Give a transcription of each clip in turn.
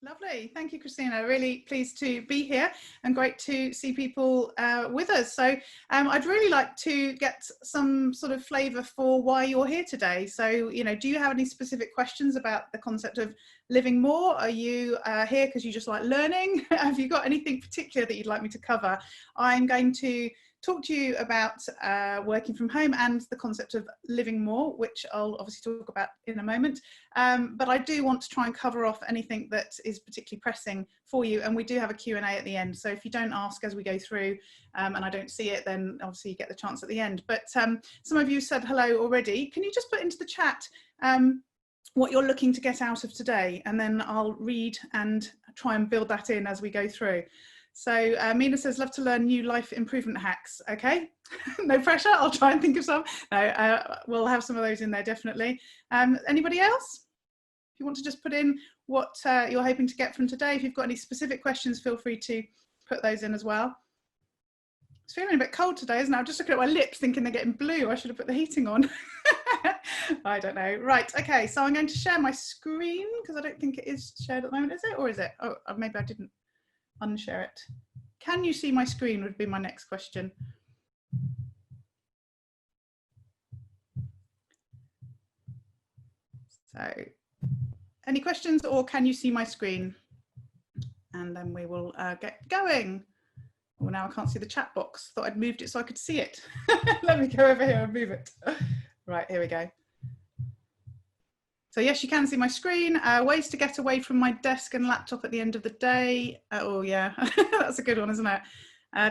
Lovely. Thank you, Christina. Really pleased to be here and great to see people with us. So I'd really like to get some sort of flavour for why you're here today. So, do you have any specific questions about the concept of living more? Are you here because you just like learning? Have you got anything particular that you'd like me to cover? I'm going to talk to you about working from home and the concept of living more, which I'll obviously talk about in a moment. But I do want to try and cover off anything that is particularly pressing for you. And we do have a Q&A at the end. So if you don't ask as we go through and I don't see it, then obviously you get the chance at the end. But some of you said hello already. Can you just put into the chat what you're looking to get out of today? And then I'll read and try and build that in as we go through. So Mina says, love to learn new life improvement hacks. Okay, no pressure. I'll try and think of some. No, we'll have some of those in there, definitely. Anybody else? If you want to just put in what you're hoping to get from today, if you've got any specific questions, feel free to put those in as well. It's feeling a bit cold today, isn't it? I'm just looking at my lips thinking they're getting blue. I should have put the heating on. I don't know. Right, okay, so I'm going to share my screen because I don't think it is shared at the moment, is it? Or is it? Oh, maybe I didn't unshare it. Can you see my screen would be my next question. So any questions, or can you see my screen? And then we will get going. Well, now I can't see the chat box. Thought I'd moved it so I could see it. Let me go over here and move it. Right, here we go. So yes, you can see my screen. Ways to get away from my desk and laptop at the end of the day. Oh yeah, that's a good one, isn't it?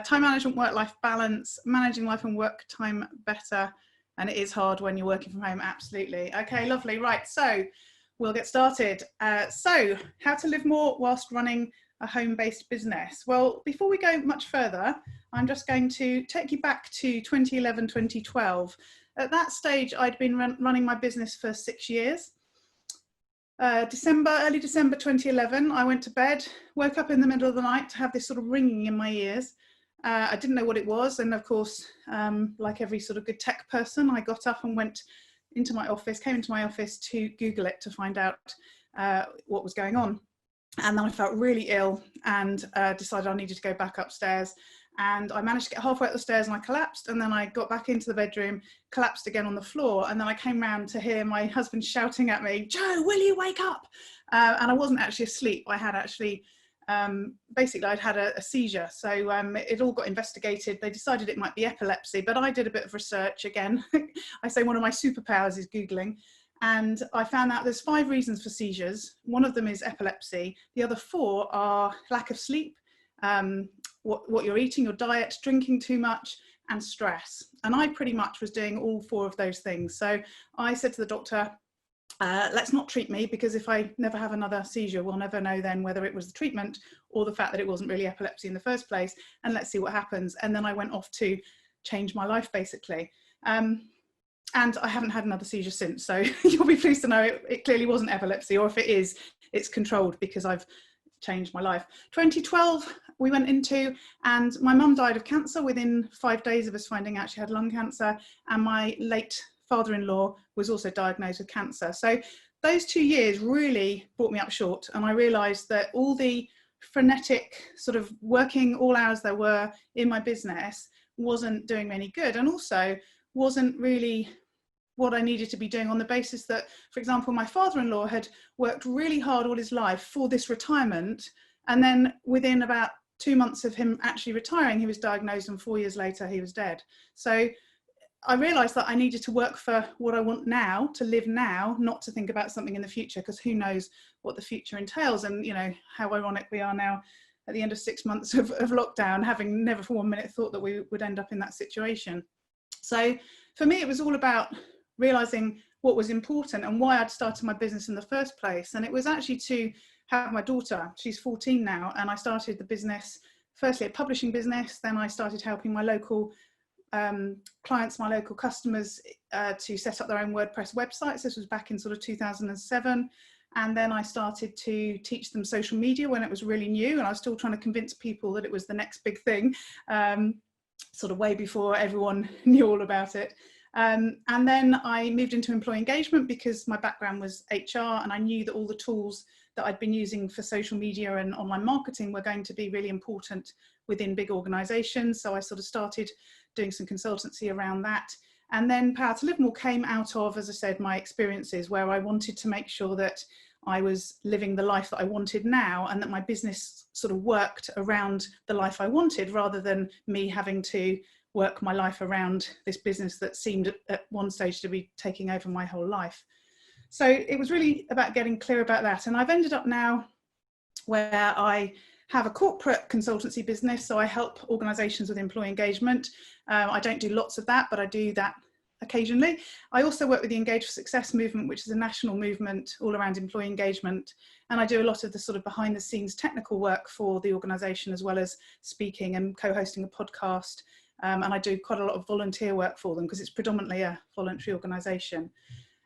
Time management, work-life balance, managing life and work time better. And it is hard when you're working from home, absolutely. Okay, lovely, right, so we'll get started. So how to live more whilst running a home-based business. Well, before we go much further, I'm just going to take you back to 2011, 2012. At that stage, I'd been running my business for 6 years. Early December 2011, I went to bed, woke up in the middle of the night to have this sort of ringing in my ears. I didn't know what it was. And of course, like every sort of good tech person, I got up and went into my office, came into my office to Google it to find out what was going on. And then I felt really ill and decided I needed to go back upstairs. And I managed to get halfway up the stairs and I collapsed, and then I got back into the bedroom, collapsed again on the floor, and then I came round to hear my husband shouting at me, "Jo, will you wake up?" And I wasn't actually asleep. I had actually, basically I'd had a seizure. So it all got investigated. They decided it might be epilepsy, but I did a bit of research again. I say one of my superpowers is Googling. And I found out there's 5 reasons for seizures. One of them is epilepsy. The other 4 are lack of sleep, what you're eating, your diet, drinking too much, and stress. And I pretty much was doing all 4 of those things. So I said to the doctor, let's not treat me, because if I never have another seizure, we'll never know then whether it was the treatment or the fact that it wasn't really epilepsy in the first place. And let's see what happens. And then I went off to change my life, basically. And I haven't had another seizure since. So you'll be pleased to know it clearly wasn't epilepsy, or if it is, it's controlled because I've changed my life. 2012, we went into, and my mum died of cancer within 5 days of us finding out she had lung cancer. And my late father-in-law was also diagnosed with cancer. So those 2 years really brought me up short. And I realized that all the frenetic sort of working all hours there were in my business wasn't doing me any good. And also wasn't really what I needed to be doing, on the basis that, for example, my father-in-law had worked really hard all his life for this retirement. And then within about 2 months of him actually retiring, he was diagnosed, and 4 years later, he was dead. So I realized that I needed to work for what I want now, to live now, not to think about something in the future, because who knows what the future entails. And, you know, how ironic we are now at the end of 6 months of lockdown, having never for 1 minute thought that we would end up in that situation. So for me, it was all about realizing what was important and why I'd started my business in the first place. And it was actually to have my daughter. She's 14 now, and I started the business, firstly a publishing business. Then I started helping my local clients, my local customers, to set up their own WordPress websites. This was back in sort of 2007. And then I started to teach them social media when it was really new, and I was still trying to convince people that it was the next big thing, sort of way before everyone knew all about it. And then I moved into employee engagement because my background was HR, and I knew that all the tools that I'd been using for social media and online marketing were going to be really important within big organisations. So I sort of started doing some consultancy around that. And then Power to Live More came out of, as I said, my experiences where I wanted to make sure that I was living the life that I wanted now, and that my business sort of worked around the life I wanted, rather than me having to work my life around this business that seemed at one stage to be taking over my whole life. So it was really about getting clear about that. And I've ended up now where I have a corporate consultancy business. So I help organisations with employee engagement. I don't do lots of that, but I do that occasionally. I also work with the Engage for Success movement, which is a national movement all around employee engagement. And I do a lot of the sort of behind the scenes technical work for the organisation, as well as speaking and co-hosting a podcast. And I do quite a lot of volunteer work for them because it's predominantly a voluntary organisation.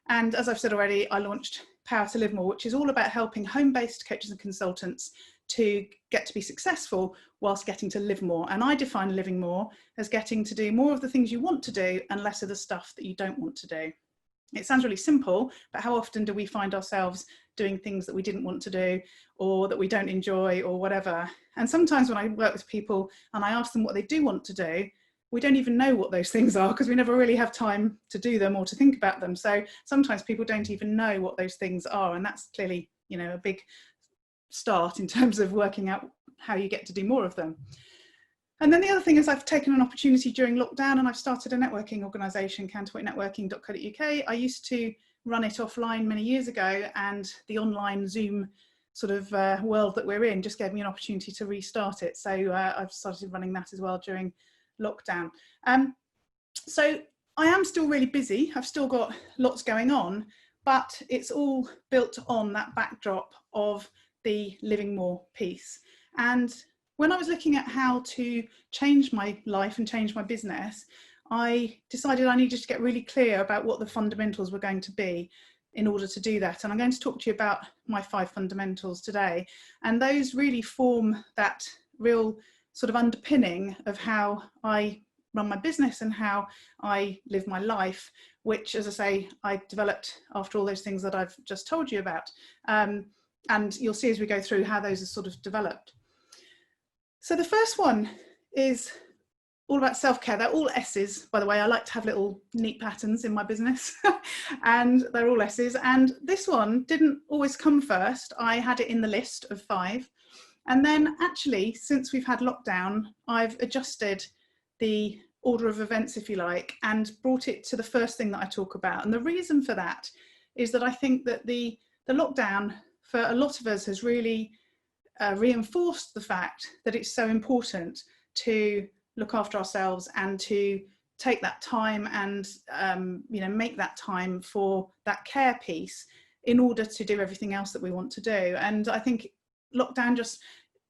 And as I've said already, I launched Power to Live More, which is all about helping home-based coaches and consultants to get to be successful whilst getting to live more. And I define living more as getting to do more of the things you want to do and less of the stuff that you don't want to do. It sounds really simple, but how often do we find ourselves doing things that we didn't want to do, or that we don't enjoy, or whatever? And sometimes when I work with people and I ask them what they do want to do, we don't even know what those things are because we never really have time to do them or to think about them. So sometimes people don't even know what those things are. And that's clearly, you know, a big start in terms of working out how you get to do more of them. And then the other thing is I've taken an opportunity during lockdown and I've started a networking organisation, counterweightnetworking.co.uk. I used to run it offline many years ago, and the online Zoom sort of world that we're in just gave me an opportunity to restart it. So I've started running that as well during lockdown. So I am still really busy. I've still got lots going on, but it's all built on that backdrop of the living more piece. And when I was looking at how to change my life and change my business, I decided I needed to get really clear about what the fundamentals were going to be in order to do that. And I'm going to talk to you about my 5 fundamentals today. And those really form that real sort of underpinning of how I run my business and how I live my life, which, as I say, I developed after all those things that I've just told you about. And you'll see as we go through how those are sort of developed. So the first one is all about self-care. They're all S's, by the way. I like to have little neat patterns in my business and they're all S's. And this one didn't always come first. I had it in the list of 5. And then actually, since we've had lockdown, I've adjusted the order of events, if you like, and brought it to the first thing that I talk about. And the reason for that is that I think that the lockdown for a lot of us has really reinforced the fact that it's so important to look after ourselves and to take that time and you know, make that time for that care piece in order to do everything else that we want to do. And I think lockdown just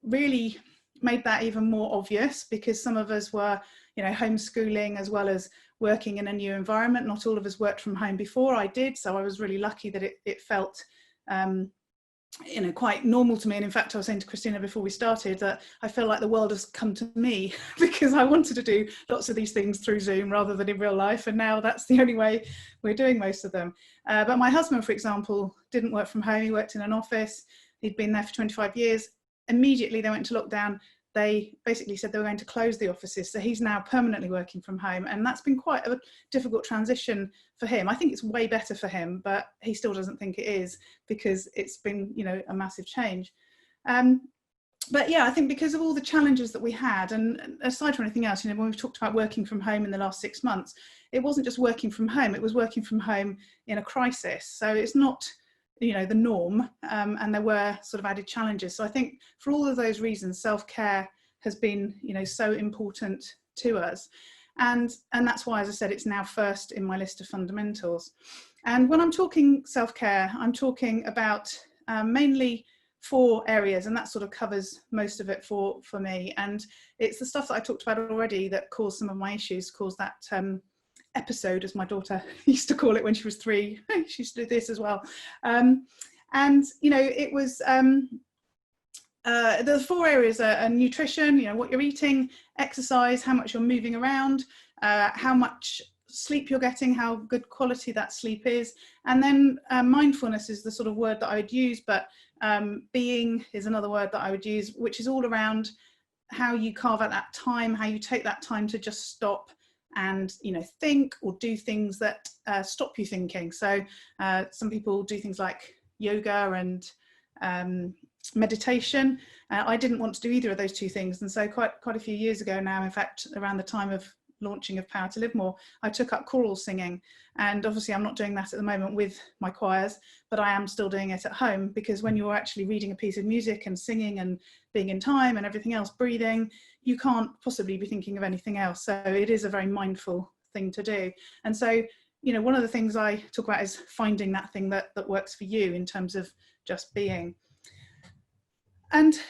really made that even more obvious, because some of us were, you know, homeschooling as well as working in a new environment. Not all of us worked from home before. I did, so I was really lucky that it felt you know, quite normal to me. And in fact, I was saying to Christina before we started that I feel like the world has come to me because I wanted to do lots of these things through Zoom rather than in real life, and now that's the only way we're doing most of them. But my husband, for example, didn't work from home. He worked in an office. He'd been there for 25 years. Immediately they went to lockdown, they basically said they were going to close the offices. So he's now permanently working from home, and that's been quite a difficult transition for him. I think it's way better for him, but he still doesn't think it is, because it's been, you know, a massive change. But yeah, I think because of all the challenges that we had, and aside from anything else, you know, when we've talked about working from home in the last 6 months, it wasn't just working from home, it was working from home in a crisis. So it's not, you know, the norm, and there were sort of added challenges. So I think for all of those reasons, self-care has been, you know, so important to us. And that's why, as I said, it's now first in my list of fundamentals. And when I'm talking self-care, I'm talking about mainly 4 areas, and that sort of covers most of it for me. And it's the stuff that I talked about already that caused some of my issues, caused that episode, as my daughter used to call it when she was 3. She used to do this as well. And, you know, it was the 4 areas are nutrition, you know, what you're eating, exercise, how much you're moving around, how much sleep you're getting, how good quality that sleep is. And then mindfulness is the sort of word that I would use, but being is another word that I would use, which is all around how you carve out that time, how you take that time to just stop and, you know, think or do things that stop you thinking. So some people do things like yoga and meditation. I didn't want to do either of those two things, and so quite a few years ago now, in fact around the time of launching of Power to Live More, I took up choral singing. And obviously I'm not doing that at the moment with my choirs, but I am still doing it at home, because when you're actually reading a piece of music and singing and being in time and everything else, breathing, you can't possibly be thinking of anything else. So it is a very mindful thing to do. And so, you know, one of the things I talk about is finding that thing that works for you in terms of just being. And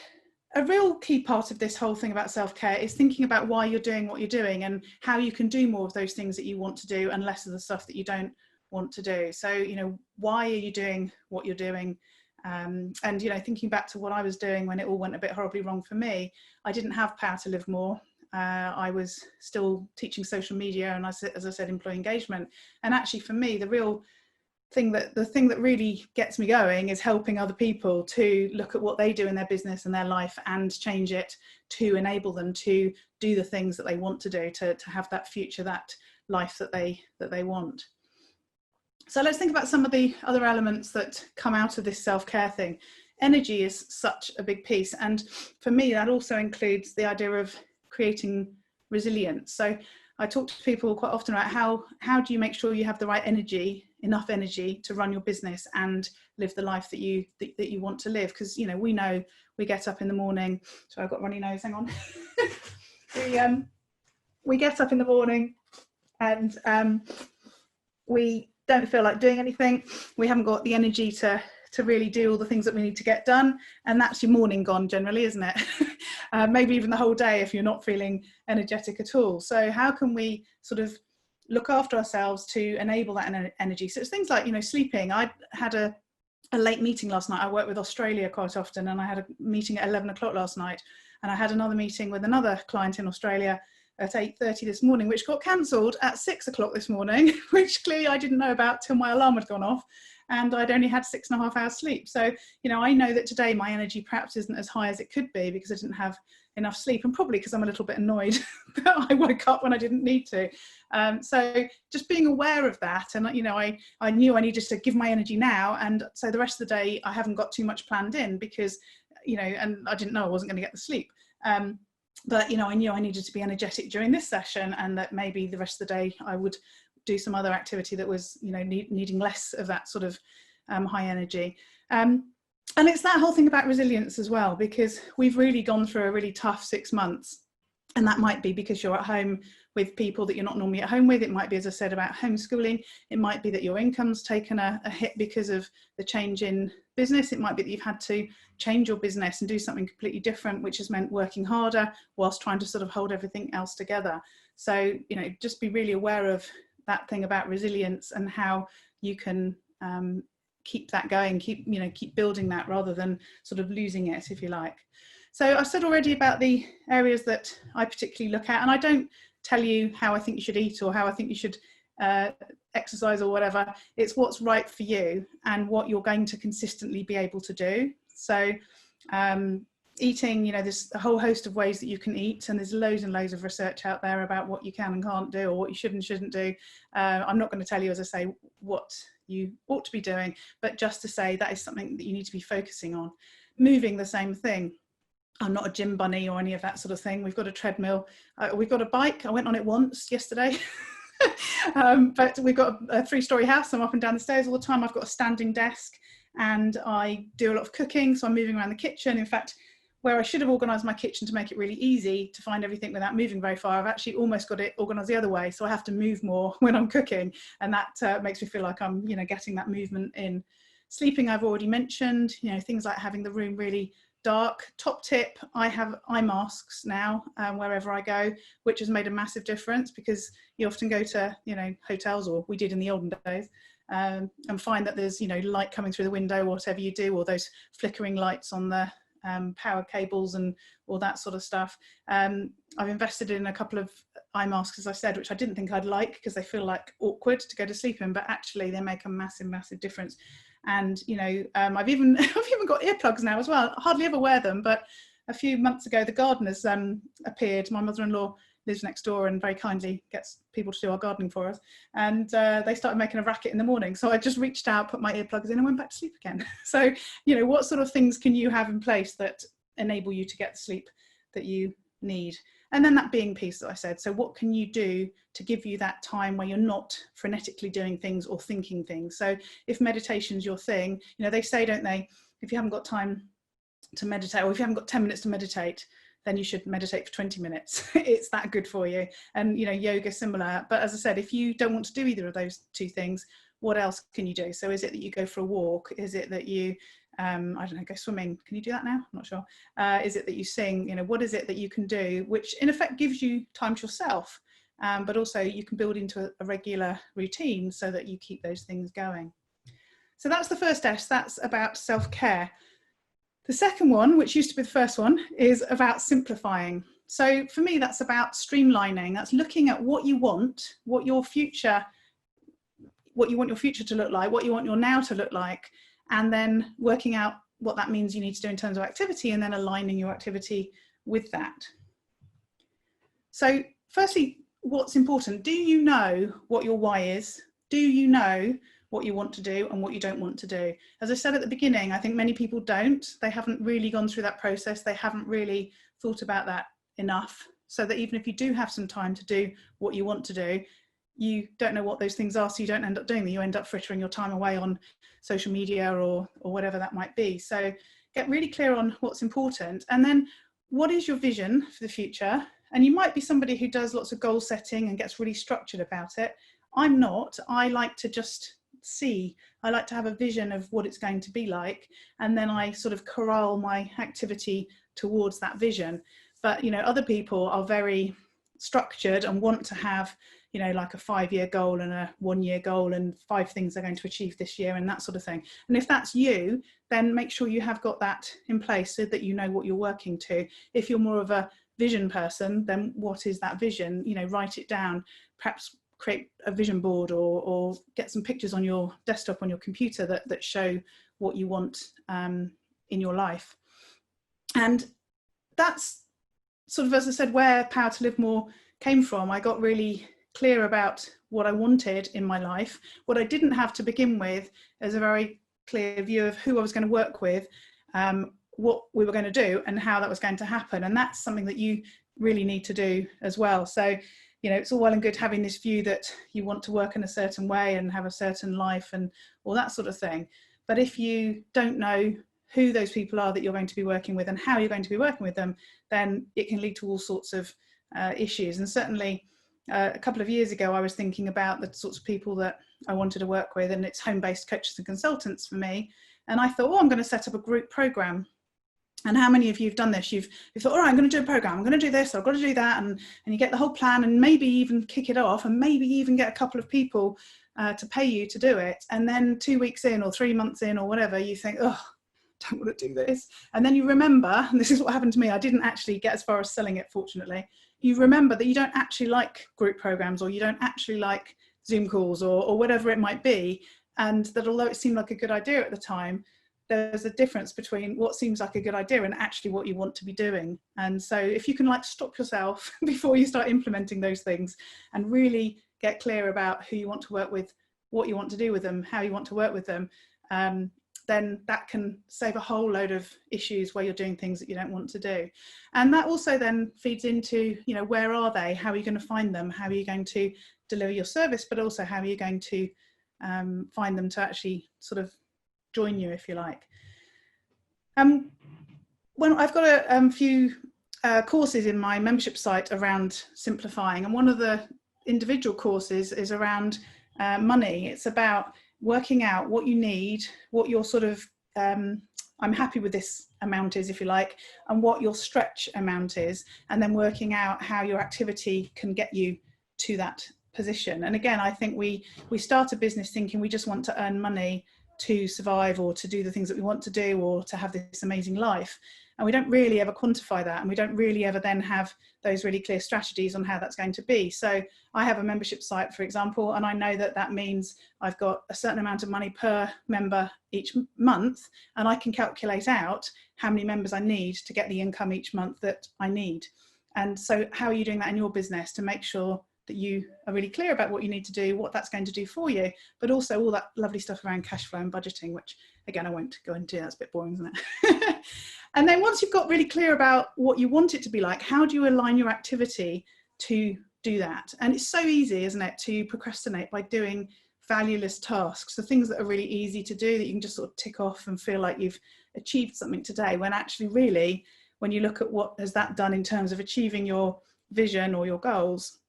a real key part of this whole thing about self-care is thinking about why you're doing what you're doing and how you can do more of those things that you want to do and less of the stuff that you don't want to do. So, you know, why are you doing what you're doing? And, you know, thinking back to what I was doing when it all went a bit horribly wrong for me, I didn't have Power to Live More. I was still teaching social media and, as I said, employee engagement. And actually for me, the thing that really gets me going is helping other people to look at what they do in their business and their life and change it to enable them to do the things that they want to do, to have that future, that life that they want. So let's think about some of the other elements that come out of this self-care thing. Energy is such a big piece, and for me that also includes the idea of creating resilience. So I talk to people quite often about how do you make sure you have the right energy, enough energy to run your business and live the life that you want to live. Because, you know, we get up in the morning. So I've got a runny nose, hang on. We get up in the morning and we don't feel like doing anything. We haven't got the energy to really do all the things that we need to get done, and that's your morning gone generally, isn't it? Maybe even the whole day if you're not feeling energetic at all. So how can we sort of look after ourselves to enable that energy? So it's things like, you know, sleeping. I had a late meeting last night. I work with Australia quite often, and I had a meeting at 11 o'clock last night, and I had another meeting with another client in Australia at 8:30 this morning, which got cancelled at 6 o'clock this morning, which clearly I didn't know about till my alarm had gone off, and I'd only had 6.5 hours sleep. So, you know, I know that today my energy perhaps isn't as high as it could be because I didn't have enough sleep, and probably because I'm a little bit annoyed that I woke up when I didn't need to. So just being aware of that, and, you know, I knew I needed to give my energy now, and so the rest of the day I haven't got too much planned in because, you know, and I didn't know I wasn't going to get the sleep. But, you know, I knew I needed to be energetic during this session, and that maybe the rest of the day I would do some other activity that was, you know, needing less of that sort of high energy. And it's that whole thing about resilience as well, because we've really gone through a really tough 6 months. And that might be because you're at home with people that you're not normally at home with. It might be, as I said, about homeschooling. It might be that your income's taken a hit because of the change in business. It might be that you've had to change your business and do something completely different, which has meant working harder whilst trying to sort of hold everything else together. So, you know, just be really aware of that thing about resilience and how you can keep that going, keep building that rather than sort of losing it, if you like. So I've said already about the areas that I particularly look at, and I don't tell you how I think you should eat or how I think you should exercise or whatever. It's what's right for you and what you're going to consistently be able to do. So eating, you know, there's a whole host of ways that you can eat, and there's loads and loads of research out there about what you can and can't do, or what you should and shouldn't do. I'm not going to tell you, as I say, what you ought to be doing, but just to say that is something that you need to be focusing on. Moving, the same thing. I'm not a gym bunny or any of that sort of thing. We've got a treadmill. We've got a bike. I went on it once yesterday. But we've got a 3-story house. I'm up and down the stairs all the time. I've got a standing desk, and I do a lot of cooking. So I'm moving around the kitchen. In fact, where I should have organised my kitchen to make it really easy to find everything without moving very far, I've actually almost got it organised the other way. So I have to move more when I'm cooking. And that makes me feel like I'm, you know, getting that movement in. Sleeping, I've already mentioned, you know, things like having the room really dark. Top tip, I have eye masks now wherever I go, which has made a massive difference, because you often go to, you know, hotels, or we did in the olden days, and find that there's, you know, light coming through the window, whatever you do, or those flickering lights on the power cables and all that sort of stuff. I've invested in a couple of eye masks, as I said, which I didn't think I'd like because they feel like awkward to go to sleep in, but actually they make a massive difference. And I've even got earplugs now as well. I hardly ever wear them, but a few months ago the gardeners appeared. My mother-in-law lives next door and very kindly gets people to do our gardening for us, and they started making a racket in the morning, so I just reached out, put my earplugs in and went back to sleep again. So what sort of things can you have in place that enable you to get the sleep that you need? And then that being piece that I said, so what can you do to give you that time where you're not frenetically doing things or thinking things? So if meditation's your thing, they say, don't they, if you haven't got time to meditate, or if you haven't got 10 minutes to meditate, then you should meditate for 20 minutes. It's that good for you. And yoga similar. But as I said, if you don't want to do either of those two things, what else can you do? So is it that you go for a walk? Is it that you I don't know, go swimming? Can you do that now? I'm not sure. Is it that you sing? What is it that you can do which in effect gives you time to yourself, but also you can build into a regular routine so that you keep those things going. So that's the first S. That's about self-care. The second one, which used to be the first one, is about simplifying. So for me, that's about streamlining. That's looking at what you want, what you want your future to look like, what you want your now to look like, and then working out what that means you need to do in terms of activity, and then aligning your activity with that. So firstly, what's important? Do you know what your why is? Do you know what you want to do and what you don't want to do? As I said at the beginning, I think many people don't. They haven't really gone through that process. They haven't really thought about that enough, so that even if you do have some time to do what you want to do, you don't know what those things are, so you don't end up doing them. You end up frittering your time away on social media or whatever that might be. So get really clear on what's important, and then what is your vision for the future? And you might be somebody who does lots of goal setting and gets really structured about it. I'm not. I like to just see. I like to have a vision of what it's going to be like, and then I sort of corral my activity towards that vision. But other people are very structured and want to have like a 5-year goal and a 1-year goal and 5 things they're going to achieve this year and that sort of thing. And if that's you, then make sure you have got that in place so that you know what you're working to. If you're more of a vision person, then what is that vision? Write it down, perhaps create a vision board, or get some pictures on your desktop, on your computer that show what you want in your life. And that's sort of, as I said, where Power to Live More came from. I got really clear about what I wanted in my life. What I didn't have to begin with is a very clear view of who I was going to work with, what we were going to do and how that was going to happen. And that's something that you really need to do as well. So, it's all well and good having this view that you want to work in a certain way and have a certain life and all that sort of thing. But if you don't know who those people are that you're going to be working with and how you're going to be working with them, then it can lead to all sorts of issues. And certainly a couple of years ago, I was thinking about the sorts of people that I wanted to work with, and it's home-based coaches and consultants for me. And I thought, I'm going to set up a group program. And how many of you have done this? You've thought, all right, I'm going to do a program, I'm going to do this, I've got to do that. And you get the whole plan and maybe even kick it off and maybe even get a couple of people to pay you to do it. And then 2 weeks in or 3 months in or whatever, you think, oh, don't want to do this. And then you remember, and this is what happened to me, I didn't actually get as far as selling it, fortunately. You remember that you don't actually like group programs, or you don't actually like Zoom calls or whatever it might be. And that although it seemed like a good idea at the time, there's a difference between what seems like a good idea and actually what you want to be doing. And so if you can stop yourself before you start implementing those things and really get clear about who you want to work with, what you want to do with them, how you want to work with them, then that can save a whole load of issues where you're doing things that you don't want to do. And that also then feeds into, where are they? How are you going to find them? How are you going to deliver your service? But also, how are you going to find them to actually sort of join you, if you like. When I've got a few courses in my membership site around simplifying, and one of the individual courses is around money. It's about working out what you need, what your sort of I'm happy with this amount is, if you like, and what your stretch amount is, and then working out how your activity can get you to that position. And again, I think we start a business thinking we just want to earn money to survive or to do the things that we want to do or to have this amazing life. And we don't really ever quantify that, and we don't really ever then have those really clear strategies on how that's going to be. So I have a membership site, for example, and I know that that means I've got a certain amount of money per member each month, and I can calculate out how many members I need to get the income each month that I need. And so how are you doing that in your business to make sure that you are really clear about what you need to do, what that's going to do for you, but also all that lovely stuff around cash flow and budgeting, which again, I won't go into, that's a bit boring, isn't it? And then once you've got really clear about what you want it to be like, how do you align your activity to do that? And it's so easy, isn't it, to procrastinate by doing valueless tasks, the things that are really easy to do that you can just sort of tick off and feel like you've achieved something today, when actually really, when you look at what has that done in terms of achieving your vision or your goals,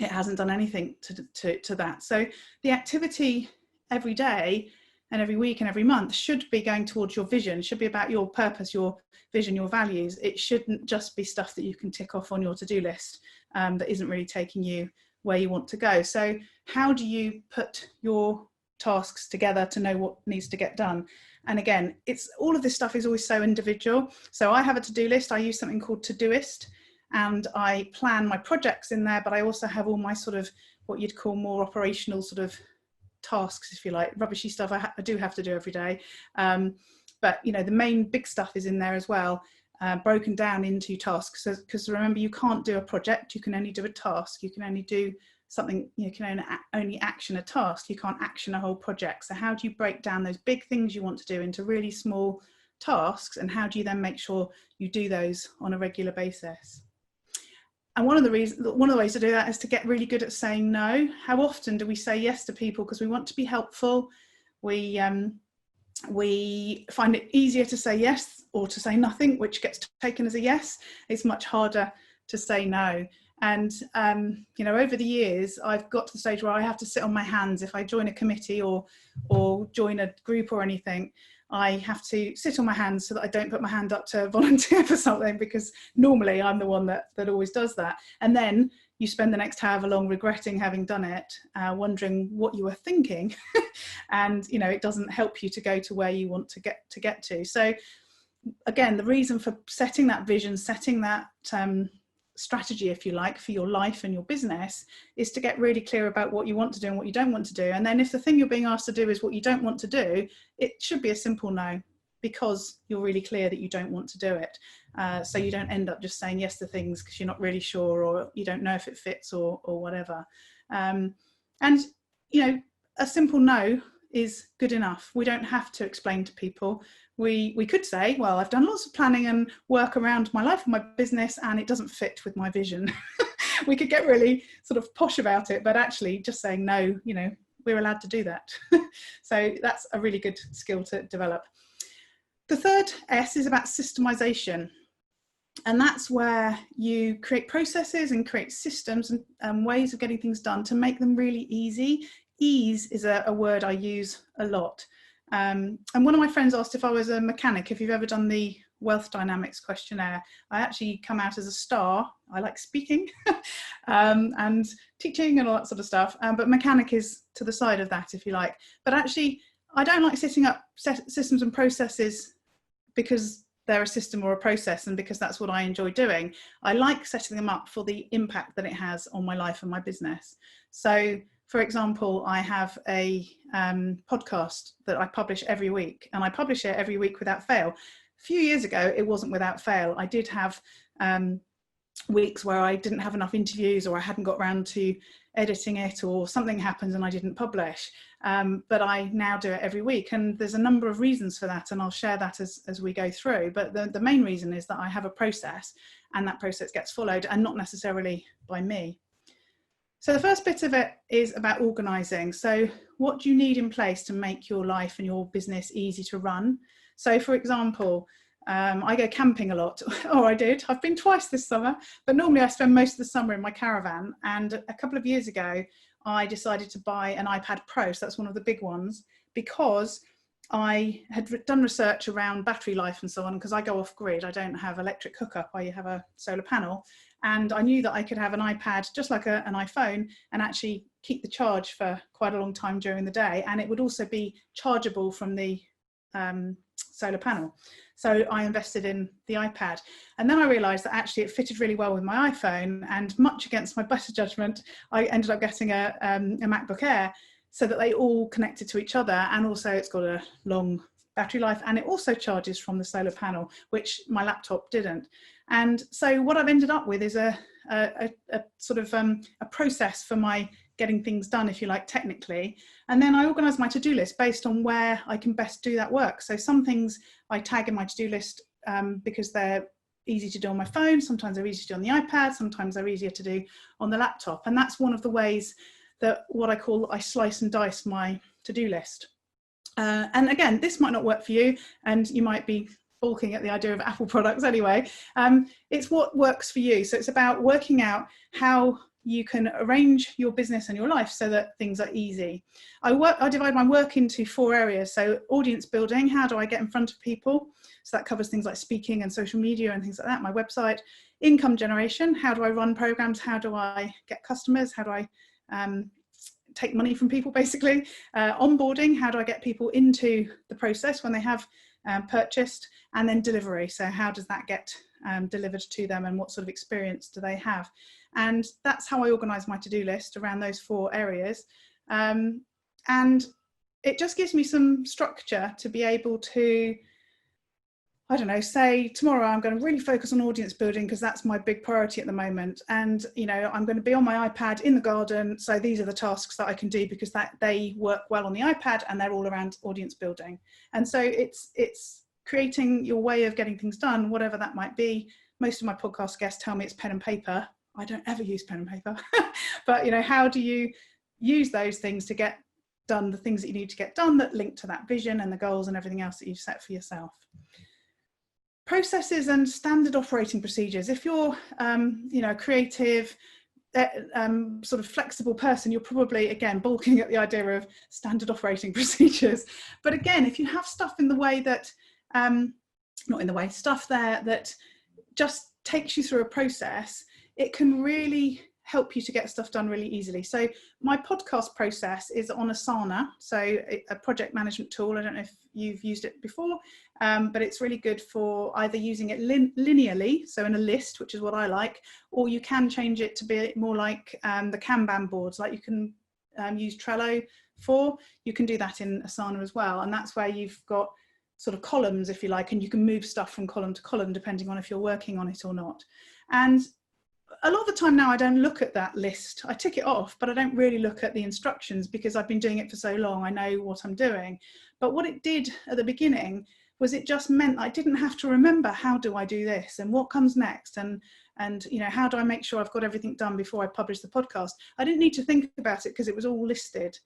it hasn't done anything to that. So the activity every day and every week and every month should be going towards your vision, should be about your purpose, your vision, your values. It shouldn't just be stuff that you can tick off on your to-do list that isn't really taking you where you want to go. So how do you put your tasks together to know what needs to get done? And again, it's all of this stuff is always so individual. So I have a to-do list. I use something called Todoist, and I plan my projects in there, but I also have all my sort of what you'd call more operational sort of tasks, if you like, rubbishy stuff I do have to do every day. But you know, the main big stuff is in there as well, broken down into tasks. Because remember, you can't do a project, you can only do a task. You can only do something, you can only action a task. You can't action a whole project. So how do you break down those big things you want to do into really small tasks, and how do you then make sure you do those on a regular basis? And one of the ways to do that is to get really good at saying no. How often do we say yes to people because we want to be helpful? We find it easier to say yes or to say nothing, which gets taken as a yes. It's much harder to say no. And you know, over the years, I've got to the stage where I have to sit on my hands if I join a committee or join a group or anything. I have to sit on my hands so that I don't put my hand up to volunteer for something, because normally I'm the one that always does that. And then you spend the next however long regretting having done it, wondering what you were thinking. And, you know, it doesn't help you to go to where you want to get to. So again, the reason for setting that vision, setting that strategy, if you like, for your life and your business is to get really clear about what you want to do and what you don't want to do. And then if the thing you're being asked to do is what you don't want to do, it should be a simple no, because you're really clear that you don't want to do it. So you don't end up just saying yes to things because you're not really sure, or you don't know if it fits or whatever. And, you know, a simple no is good enough. We don't have to explain to people. We could say, well, I've done lots of planning and work around my life and my business, and it doesn't fit with my vision. We could get really sort of posh about it, but actually just saying no, you know, we're allowed to do that. So that's a really good skill to develop. The third S is about systemization. And that's where you create processes and create systems and ways of getting things done to make them really easy. Ease is a word I use a lot. And one of my friends asked if I was a mechanic. If you've ever done the Wealth Dynamics questionnaire, I actually come out as a star. I like speaking and teaching and all that sort of stuff. But mechanic is to the side of that, if you like. But actually, I don't like setting up systems and processes because they're a system or a process and because that's what I enjoy doing. I like setting them up for the impact that it has on my life and my business. So, for example, I have a podcast that I publish every week, and I publish it every week without fail. A few years ago, it wasn't without fail. I did have weeks where I didn't have enough interviews, or I hadn't got around to editing it, or something happened and I didn't publish. But I now do it every week, and there's a number of reasons for that, and I'll share that as we go through. But the main reason is that I have a process, and that process gets followed, and not necessarily by me. So the first bit of it is about organising. So what do you need in place to make your life and your business easy to run? So for example, I go camping a lot. I did. I've been twice this summer, but normally I spend most of the summer in my caravan. And a couple of years ago, I decided to buy an iPad Pro. So that's one of the big ones, because I had done research around battery life and so on, because I go off grid. I don't have electric hookup. I have a solar panel. And I knew that I could have an iPad just like an iPhone and actually keep the charge for quite a long time during the day, and it would also be chargeable from the solar panel. So I invested in the iPad, and then I realized that actually it fitted really well with my iPhone, and much against my better judgment, I ended up getting a MacBook Air, so that they all connected to each other, and also it's got a long battery life, and it also charges from the solar panel, which my laptop didn't. And so what I've ended up with is a sort of a process for my getting things done, if you like, technically. And then I organise my to-do list based on where I can best do that work. So some things I tag in my to-do list because they're easy to do on my phone. Sometimes they're easy to do on the iPad. Sometimes they're easier to do on the laptop. And that's one of the ways that what I call I slice and dice my to-do list. And again, this might not work for you, and you might be balking at the idea of Apple products anyway. It's what works for you. So it's about working out how you can arrange your business and your life so that things are easy. I divide my work into 4 areas. So audience building, how do I get in front of people? So that covers things like speaking and social media and things like that, my website. Income generation, how do I run programs? How do I get customers? How do I take money from people, basically? Onboarding, how do I get people into the process when they have purchased? And then delivery, so how does that get delivered to them, and what sort of experience do they have? And that's how I organise my to-do list around those 4 areas. And it just gives me some structure to be able to, I don't know, say tomorrow I'm going to really focus on audience building because that's my big priority at the moment. And, you know, I'm going to be on my iPad in the garden. So these are the tasks that I can do because they work well on the iPad, and they're all around audience building. And so it's creating your way of getting things done, whatever that might be. Most of my podcast guests tell me it's pen and paper. I don't ever use pen and paper, but, you know, how do you use those things to get done the things that you need to get done that link to that vision and the goals and everything else that you've set for yourself? Processes and standard operating procedures. If you're, you know, a creative, sort of flexible person, you're probably, again, balking at the idea of standard operating procedures. But again, if you have stuff in the way that, not in the way, stuff there that just takes you through a process, it can really help you to get stuff done really easily. So my podcast process is on Asana, so a project management tool. I don't know if you've used it before, but it's really good for either using it linearly, so in a list, which is what I like, or you can change it to be more like the Kanban boards, like you can use Trello for. You can do that in Asana as well, and that's where you've got sort of columns, if you like, and you can move stuff from column to column depending on if you're working on it or not. And a lot of the time now I don't look at that list. I tick it off, but I don't really look at the instructions because I've been doing it for so long. I know what I'm doing. But what it did at the beginning was it just meant I didn't have to remember, how do I do this and what comes next, and you know, how do I make sure I've got everything done before I publish the podcast? I didn't need to think about it because it was all listed.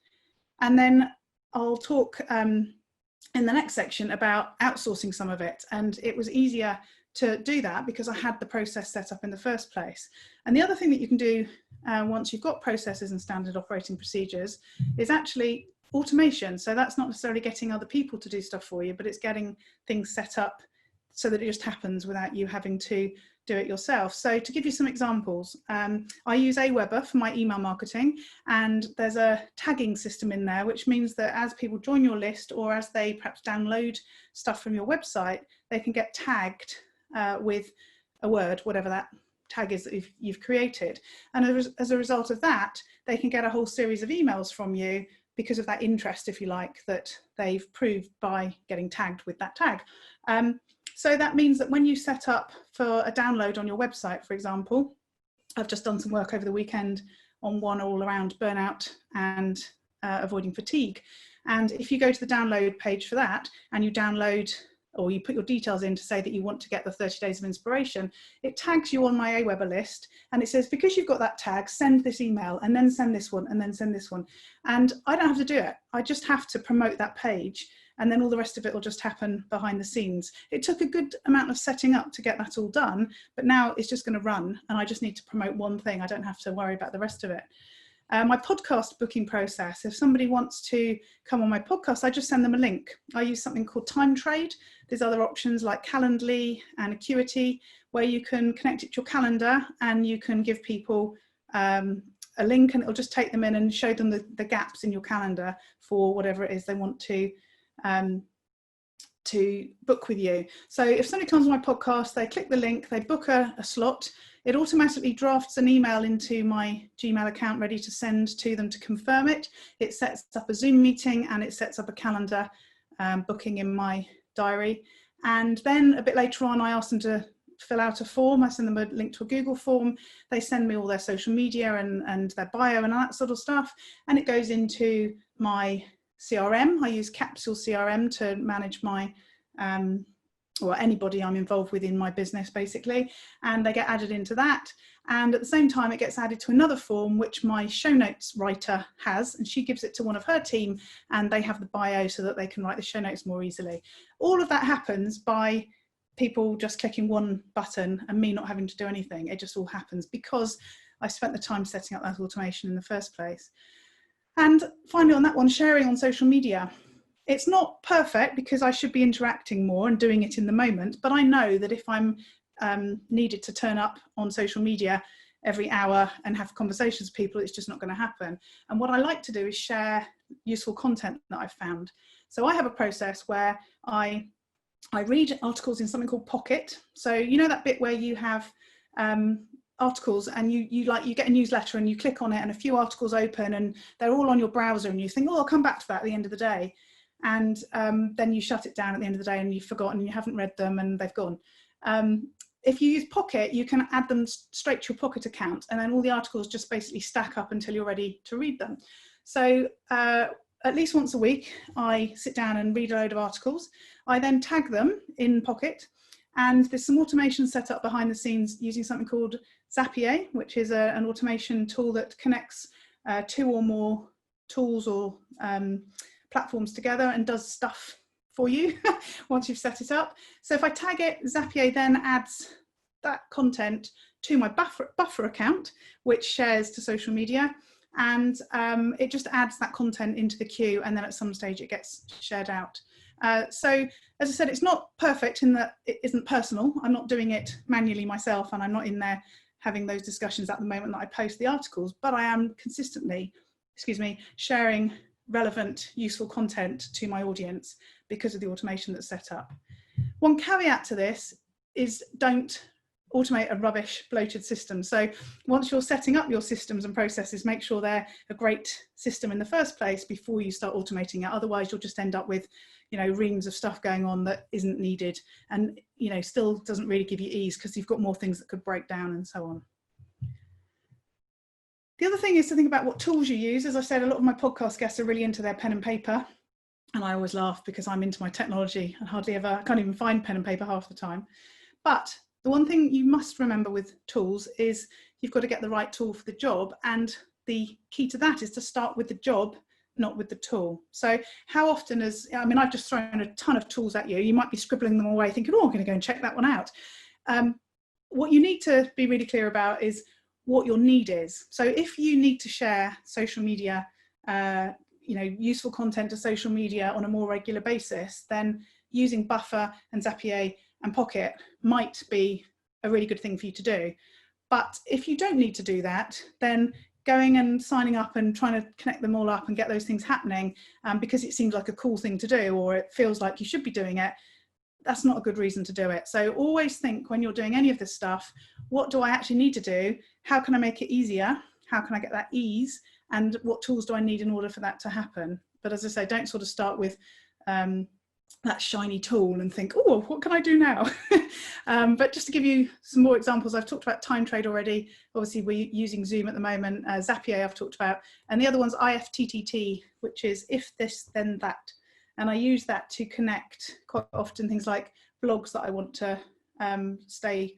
And then I'll talk in the next section about outsourcing some of it, and it was easier to do that because I had the process set up in the first place. And the other thing that you can do once you've got processes and standard operating procedures is actually automation. So that's not necessarily getting other people to do stuff for you, but it's getting things set up so that it just happens without you having to do it yourself. So to give you some examples, I use Aweber for my email marketing, and there's a tagging system in there, which means that as people join your list or as they perhaps download stuff from your website, they can get tagged with a word, whatever that tag is that you've created. And as a result of that, they can get a whole series of emails from you because of that interest, if you like, that they've proved by getting tagged with that tag. So that means that when you set up for a download on your website, for example, I've just done some work over the weekend on one all around burnout and avoiding fatigue. And if you go to the download page for that and you download, or you put your details in to say that you want to get the 30 days of inspiration, it tags you on my Aweber list, and it says, because you've got that tag, send this email, and then send this one, and then send this one. And I don't have to do it. I just have to promote that page, and then all the rest of it will just happen behind the scenes. It took a good amount of setting up to get that all done, but now it's just going to run, and I just need to promote one thing. I don't have to worry about the rest of it. My podcast booking process, if somebody wants to come on my podcast, I just send them a link. I use something called TimeTrade. There's other options like Calendly and Acuity, where you can connect it to your calendar and you can give people a link, and it'll just take them in and show them the gaps in your calendar for whatever it is they want to book with you. So if somebody comes on my podcast, they click the link, they book a slot, it automatically drafts an email into my Gmail account ready to send to them to confirm it. It sets up a Zoom meeting and it sets up a calendar booking in my diary. And then a bit later on, I ask them to fill out a form. I send them a link to a Google form. They send me all their social media and their bio and that sort of stuff. And it goes into my CRM. I use Capsule CRM to manage my, or anybody I'm involved with in my business, basically. And they get added into that. And at the same time, it gets added to another form, which my show notes writer has, and she gives it to one of her team, and they have the bio so that they can write the show notes more easily. All of that happens by people just clicking one button and me not having to do anything. It just all happens because I spent the time setting up that automation in the first place. And finally on that one, sharing on social media. It's not perfect because I should be interacting more and doing it in the moment, but I know that if I'm needed to turn up on social media every hour and have conversations with people, it's just not going to happen. And what I like to do is share useful content that I've found. So I have a process where I read articles in something called Pocket. So you know that bit where you have articles and you get a newsletter and you click on it and a few articles open and they're all on your browser and you think, oh, I'll come back to that at the end of the day. And then you shut it down at the end of the day and you've forgotten, you haven't read them and they've gone. If you use Pocket, you can add them straight to your Pocket account and then all the articles just basically stack up until you're ready to read them. So at least once a week, I sit down and read a load of articles. I then tag them in Pocket, and there's some automation set up behind the scenes using something called Zapier, which is an automation tool that connects 2 or more tools or platforms together and does stuff for you once you've set it up. So if I tag it, Zapier then adds that content to my buffer account, which shares to social media. And it just adds that content into the queue, and then at some stage it gets shared out. So as I said, it's not perfect in that it isn't personal. I'm not doing it manually myself, and I'm not in there having those discussions at the moment that I post the articles, but I am consistently, sharing relevant, useful content to my audience because of the automation that's set up. One caveat to this is don't automate a rubbish, bloated system. So once you're setting up your systems and processes, make sure they're a great system in the first place before you start automating it. Otherwise, you'll just end up with, reams of stuff going on that isn't needed and, still doesn't really give you ease because you've got more things that could break down and so on. The other thing is to think about what tools you use. As I said, a lot of my podcast guests are really into their pen and paper. And I always laugh because I'm into my technology and I can't even find pen and paper half the time. But the one thing you must remember with tools is you've got to get the right tool for the job. And the key to that is to start with the job, not with the tool. So how often I've just thrown a ton of tools at you. You might be scribbling them away thinking, oh, I'm going to go and check that one out. What you need to be really clear about is what your need is. So if you need to share social media, useful content to social media on a more regular basis, then using Buffer and Zapier and Pocket might be a really good thing for you to do. But if you don't need to do that, then going and signing up and trying to connect them all up and get those things happening because it seems like a cool thing to do or it feels like you should be doing it, that's not a good reason to do it. So always think when you're doing any of this stuff, what do I actually need to do? How can I make it easier? How can I get that ease? And what tools do I need in order for that to happen? But as I say, don't sort of start with that shiny tool and think, oh, what can I do now? But just to give you some more examples, I've talked about TimeTrade already. Obviously, we're using Zoom at the moment. Zapier I've talked about. And the other one's IFTTT, which is if this, then that. And I use that to connect quite often things like blogs that I want to stay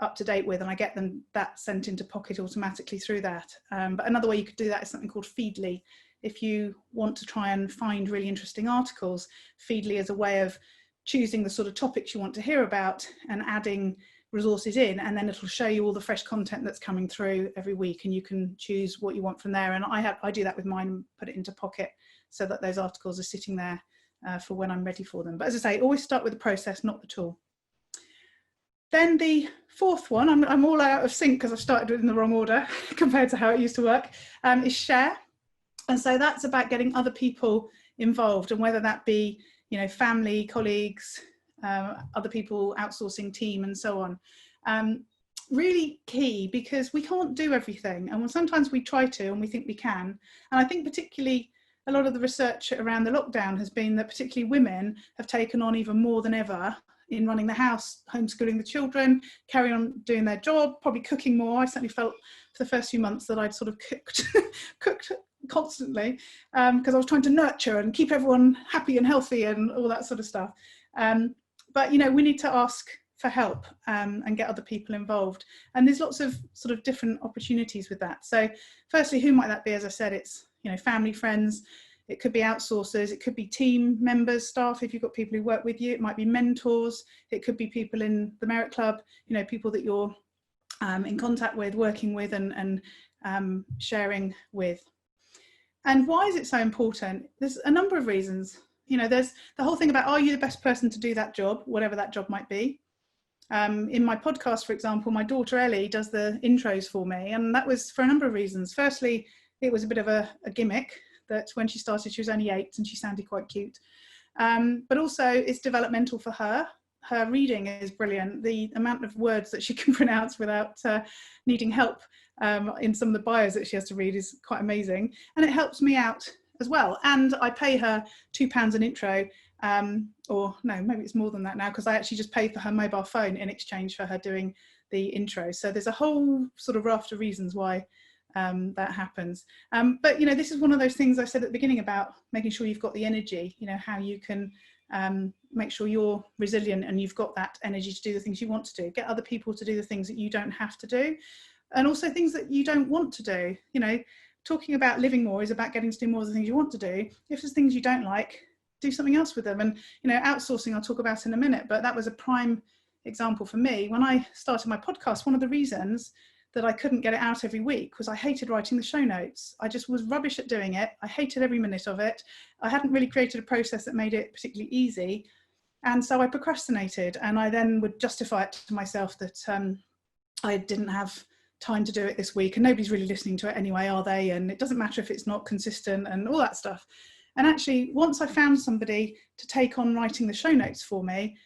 up to date with, and I get that sent into Pocket automatically through that. But another way you could do that is something called Feedly. If you want to try and find really interesting articles, Feedly is a way of choosing the sort of topics you want to hear about and adding resources in, and then it'll show you all the fresh content that's coming through every week, and you can choose what you want from there. And I do that with mine and put it into Pocket so that those articles are sitting there for when I'm ready for them. But as I say, always start with the process, not the tool. Then the fourth one, I'm all out of sync because I've started in the wrong order compared to how it used to work, is share. And so that's about getting other people involved, and whether that be, you know, family, colleagues, other people, outsourcing team, and so on. Really key, because we can't do everything, and sometimes we try to and we think we can. And I think particularly a lot of the research around the lockdown has been that particularly women have taken on even more than ever in running the house, homeschooling the children, carry on doing their job, probably cooking more. I certainly felt for the first few months that I'd sort of cooked constantly, because I was trying to nurture and keep everyone happy and healthy and all that sort of stuff. But, you know, we need to ask for help and get other people involved. And there's lots of sort of different opportunities with that. So firstly, who might that be? As I said, it's, you know, family, friends. It could be outsourcers, it could be team members, staff, if you've got people who work with you. It might be mentors, it could be people in the Merit Club, you know, people that you're in contact with, working with, and sharing with. And why is it so important? There's a number of reasons. You know, there's the whole thing about, are you the best person to do that job, whatever that job might be? In my podcast, for example, my daughter Ellie does the intros for me, and that was for a number of reasons. Firstly, it was a bit of a gimmick, that when she started, she was only 8 and she sounded quite cute. But also it's developmental for her. Her reading is brilliant. The amount of words that she can pronounce without needing help in some of the bios that she has to read is quite amazing. And it helps me out as well. And I pay her £2 an intro, or no, maybe it's more than that now, because I actually just pay for her mobile phone in exchange for her doing the intro. So there's a whole sort of raft of reasons why that happens. But, you know, this is one of those things I said at the beginning about making sure you've got the energy, you know, how you can make sure you're resilient and you've got that energy to do the things you want to do. Get other people to do the things that you don't have to do, and also things that you don't want to do. You know, talking about living more is about getting to do more of the things you want to do. If there's things you don't like, do something else with them. And, you know, outsourcing I'll talk about in a minute, but that was a prime example for me. When I started my podcast, one of the reasons that I couldn't get it out every week was I hated writing the show notes. I just was rubbish at doing it. I hated every minute of it. I hadn't really created a process that made it particularly easy. And so I procrastinated, and I then would justify it to myself that I didn't have time to do it this week, and nobody's really listening to it anyway, are they? And it doesn't matter if it's not consistent and all that stuff. And actually, once I found somebody to take on writing the show notes for me,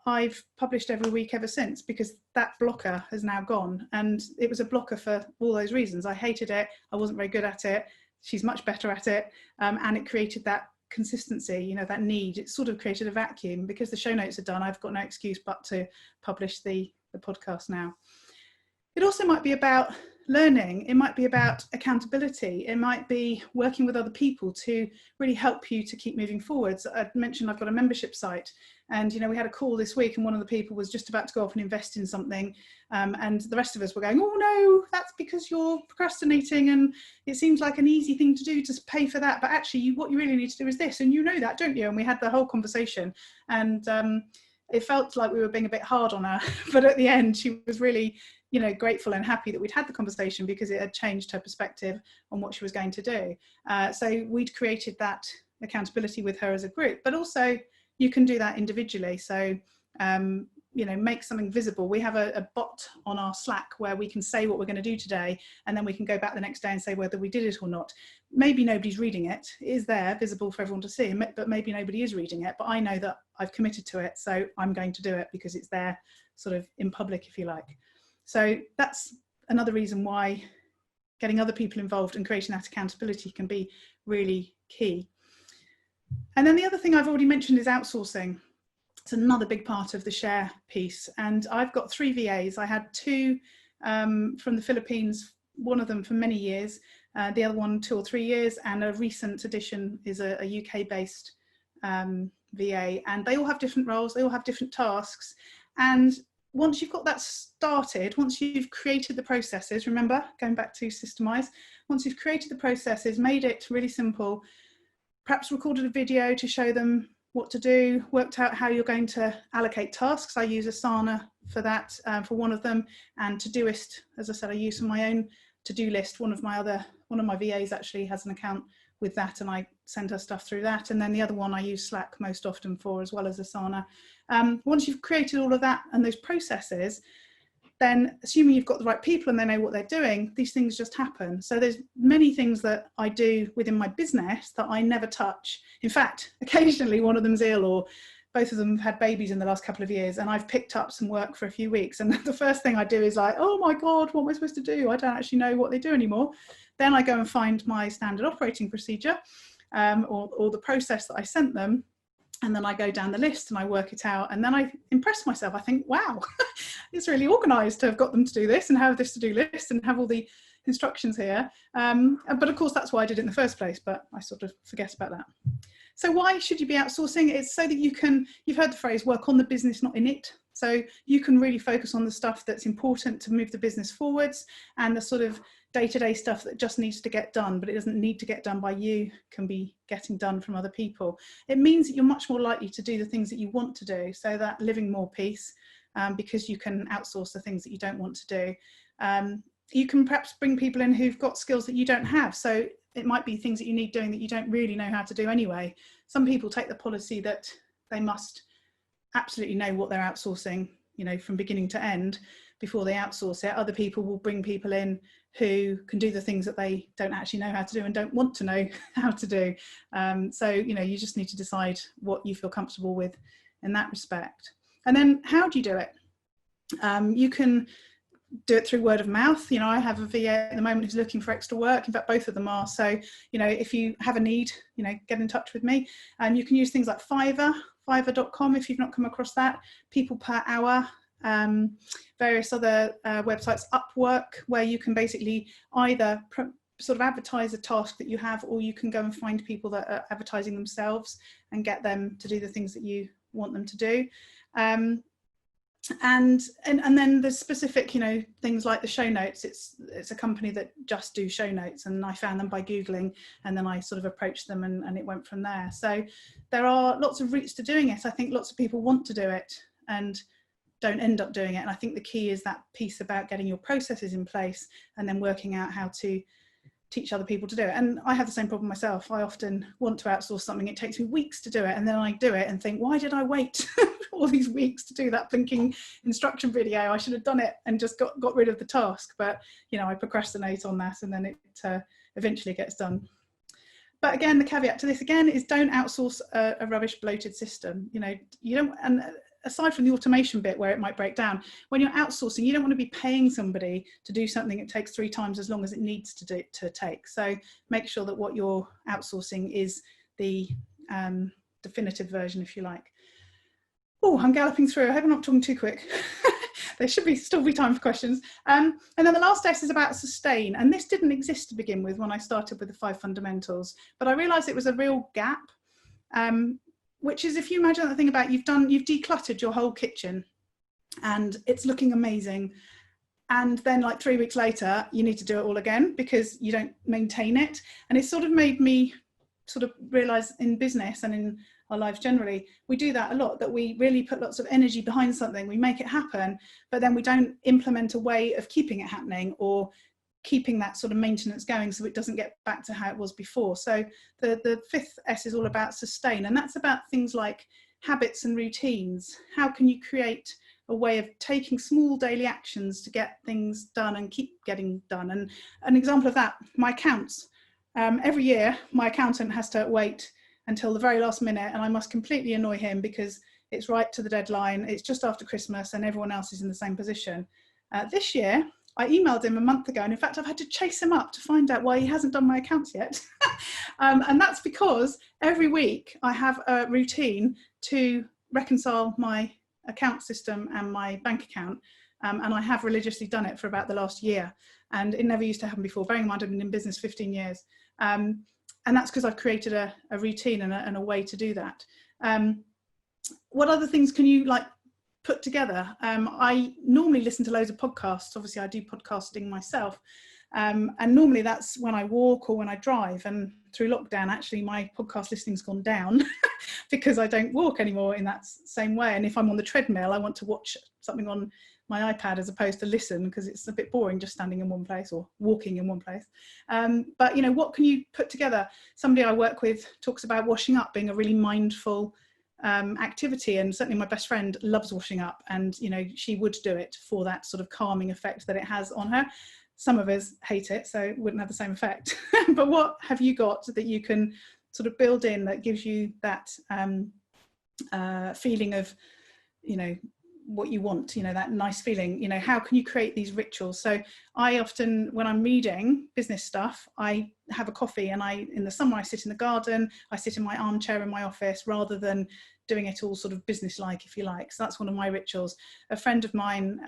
I've published every week ever since, because that blocker has now gone. And it was a blocker for all those reasons. I hated it. I wasn't very good at it. She's much better at it. And it created that consistency, you know, that need. It sort of created a vacuum. Because the show notes are done, I've got no excuse but to publish the podcast now. It also might be about learning. It might be about accountability. It might be working with other people to really help you to keep moving forwards. I mentioned I've got a membership site, and, you know, we had a call this week, and one of the people was just about to go off and invest in something, and the rest of us were going, oh no, that's because you're procrastinating, and it seems like an easy thing to do to pay for that, but actually what you really need to do is this, and you know that, don't you? And we had the whole conversation, and it felt like we were being a bit hard on her, but at the end she was really, you know, grateful and happy that we'd had the conversation, because it had changed her perspective on what she was going to do. So we'd created that accountability with her as a group, but also you can do that individually. So, you know, make something visible. We have a bot on our Slack where we can say what we're going to do today, and then we can go back the next day and say whether we did it or not. Maybe nobody's reading it. It is there, visible for everyone to see, but maybe nobody is reading it. But I know that I've committed to it, so I'm going to do it because it's there sort of in public, if you like. So that's another reason why getting other people involved and creating that accountability can be really key. And then the other thing I've already mentioned is outsourcing. It's another big part of the share piece. And I've got 3 VAs. I had 2 from the Philippines, one of them for many years, the other one 2 or 3 years, and a recent addition is a UK-based VA. And they all have different roles, they all have different tasks. And once you've got that started, once you've created the processes, remember, going back to systemize, once you've created the processes, made it really simple, perhaps recorded a video to show them what to do, worked out how you're going to allocate tasks. I use Asana for that, for one of them, and Todoist, as I said, I use for my own to-do list. One of my VAs actually has an account with that, and I send her stuff through that. And then the other one I use Slack most often for, as well as Asana. Once you've created all of that and those processes, then assuming you've got the right people and they know what they're doing, these things just happen. So there's many things that I do within my business that I never touch. In fact, occasionally one of them's ill, or both of them have had babies in the last couple of years, and I've picked up some work for a few weeks. And the first thing I do is like, oh my God, what am I supposed to do? I don't actually know what they do anymore. Then I go and find my standard operating procedure, or the process that I sent them. And then I go down the list and I work it out, and then I impress myself. I think, wow, it's really organised to have got them to do this and have this to-do list and have all the instructions here. But of course, that's why I did it in the first place, but I sort of forget about that. So why should you be outsourcing? It's so that you can, you've heard the phrase, work on the business, not in it. So you can really focus on the stuff that's important to move the business forwards, and the sort of day-to-day stuff that just needs to get done, but it doesn't need to get done by you, can be getting done from other people. It means that you're much more likely to do the things that you want to do, so that living more peace, because you can outsource the things that you don't want to do. You can perhaps bring people in who've got skills that you don't have. So it might be things that you need doing that you don't really know how to do anyway. Some people take the policy that they must absolutely know what they're outsourcing, you know, from beginning to end before they outsource it. Other people will bring people in who can do the things that they don't actually know how to do and don't want to know how to do. So, you know, you just need to decide what you feel comfortable with in that respect. And then how do you do it? You can do it through word of mouth. You know, I have a VA at the moment who's looking for extra work. In fact, both of them are. So, you know, if you have a need, you know, get in touch with me. You can use things like Fiverr.com if you've not come across that, People Per Hour, various other websites, Upwork, where you can basically either sort of advertise a task that you have, or you can go and find people that are advertising themselves and get them to do the things that you want them to do. And then the specific, you know, things like the show notes. It's a company that just do show notes, and I found them by Googling, and then I sort of approached them, and it went from there. So there are lots of routes to doing it. I think lots of people want to do it and don't end up doing it. And I think the key is that piece about getting your processes in place and then working out how to teach other people to do it. And I have the same problem myself. I often want to outsource something. It takes me weeks to do it, and then I do it and think, why did I wait all these weeks to do that blinking instruction video? I should have done it and just got rid of the task. But, you know, I procrastinate on that, and then it eventually gets done. But again, the caveat to this again is don't outsource a rubbish bloated system. You know, you don't, and aside from the automation bit where it might break down, when you're outsourcing, you don't want to be paying somebody to do something that takes 3 times as long as it needs to take. So make sure that what you're outsourcing is the definitive version, if you like. Oh, I'm galloping through. I hope I'm not talking too quick. There should still be time for questions. And then the last S is about sustain. And this didn't exist to begin with when I started with the 5 fundamentals, but I realized it was a real gap. Which is, if you imagine that thing about you've decluttered your whole kitchen and it's looking amazing, and then like 3 weeks later you need to do it all again because you don't maintain it. And it sort of made me sort of realize in business and in our lives generally, we do that a lot, that we really put lots of energy behind something, we make it happen, but then we don't implement a way of keeping it happening or keeping that sort of maintenance going so it doesn't get back to how it was before. So the 5th S is all about sustain, and that's about things like habits and routines. How can you create a way of taking small daily actions to get things done and keep getting done? And an example of that, my accounts. Every year my accountant has to wait until the very last minute, and I must completely annoy him because it's right to the deadline, it's just after Christmas and everyone else is in the same position. This year I emailed him a month ago, and in fact I've had to chase him up to find out why he hasn't done my accounts yet. And that's because every week I have a routine to reconcile my account system and my bank account, and I have religiously done it for about the last year, and it never used to happen before, bearing in mind I've been in business 15 years. And that's because I've created a routine and a way to do that. What other things can you like put together? I normally listen to loads of podcasts. Obviously I do podcasting myself, and normally that's when I walk or when I drive. And through lockdown, actually my podcast listening's gone down because I don't walk anymore in that same way. And if I'm on the treadmill, I want to watch something on my iPad as opposed to listen, because it's a bit boring just standing in one place or walking in one place. But you know, what can you put together? Somebody I work with talks about washing up being a really mindful activity. And certainly my best friend loves washing up, and you know, she would do it for that sort of calming effect that it has on her. Some of us hate it, so it wouldn't have the same effect. But what have you got that you can sort of build in that gives you that feeling of, you know, what you want, you know, that nice feeling? You know, how can you create these rituals? So I often, when I'm reading business stuff, I have a coffee, and in the summer I sit in the garden, I sit in my armchair in my office, rather than doing it all sort of business-like, if you like. So that's one of my rituals. A friend of mine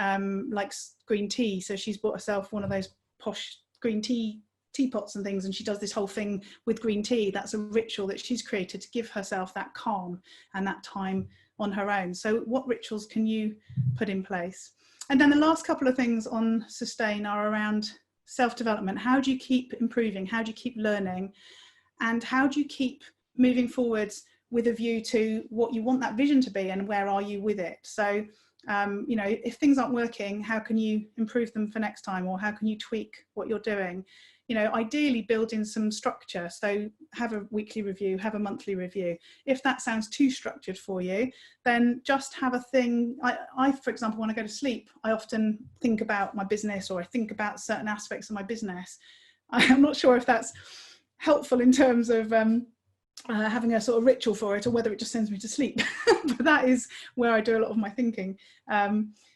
likes green tea, so she's bought herself one of those posh green teapots and things, and she does this whole thing with green tea. That's a ritual that she's created to give herself that calm and that time on her own. So what rituals can you put in place? And then the last couple of things on Sustain are around self-development. How do you keep improving? How do you keep learning? And how do you keep moving forwards with a view to what you want that vision to be, and where are you with it? So you know, if things aren't working, how can you improve them for next time, or how can you tweak what you're doing? You know, ideally build in some structure. So have a weekly review, have a monthly review. If that sounds too structured for you, then just have a thing. I for example, when I go to sleep, I often think about my business, or I think about certain aspects of my business. I'm not sure if that's helpful in terms of having a sort of ritual for it, or whether it just sends me to sleep. But that is where I do a lot of my thinking.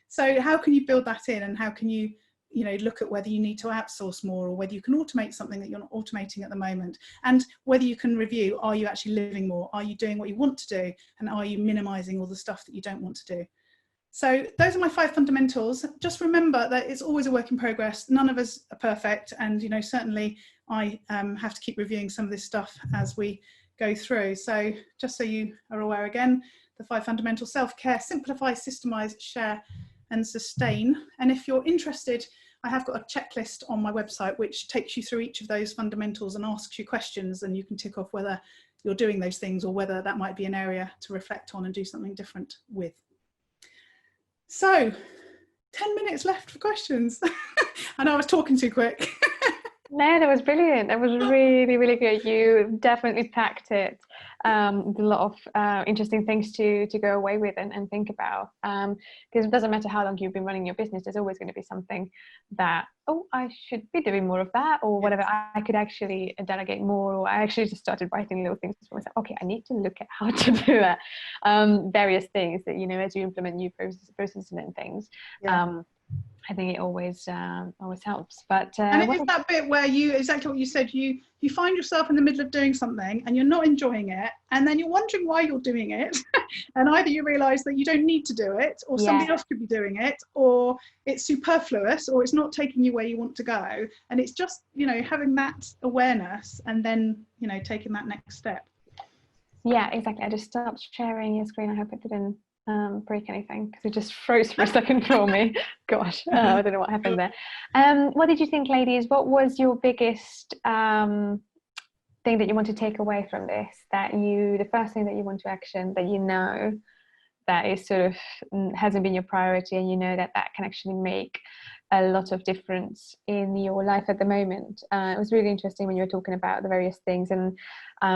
So how can you build that in, and how can you, you know, look at whether you need to outsource more, or whether you can automate something that you're not automating at the moment, and whether you can review, are you actually living more? Are you doing what you want to do? And are you minimizing all the stuff that you don't want to do? So those are my 5 fundamentals. Just remember that it's always a work in progress. None of us are perfect. And, you know, certainly I have to keep reviewing some of this stuff as we go through. So just so you are aware again, the 5 fundamentals: self-care, simplify, systemize, share, and sustain. And if you're interested, I have got a checklist on my website which takes you through each of those fundamentals and asks you questions, and you can tick off whether you're doing those things, or whether that might be an area to reflect on and do something different with. So 10 minutes left for questions. I know I was talking too quick. No, that was brilliant. That was really, really good. You definitely packed it with a lot of interesting things to go away with and think about. Because it doesn't matter how long you've been running your business, there's always going to be something that, oh, I should be doing more of that, or whatever. I could actually delegate more, or I actually just started writing little things for myself. Okay, I need to look at how to do that. Various things that, you know, as you implement new processes and things. Yeah. I think it always helps. But and it is that bit where you, exactly what you said, you find yourself in the middle of doing something and you're not enjoying it, and then you're wondering why you're doing it. And either you realize that you don't need to do it, or somebody else could be doing it, or it's superfluous, or it's not taking you where you want to go. And it's just, you know, having that awareness, and then, you know, taking that next step. Yeah, exactly. I just stopped sharing your screen. I hope it didn't break anything, because it just froze for a second for me. Gosh, I don't know what happened there. What did you think, ladies? What was your biggest thing that you want to take away from this? The first thing that you want to action, that you know that is sort of hasn't been your priority, and you know that can actually make a lot of difference in your life at the moment. It was really interesting when you were talking about the various things, and I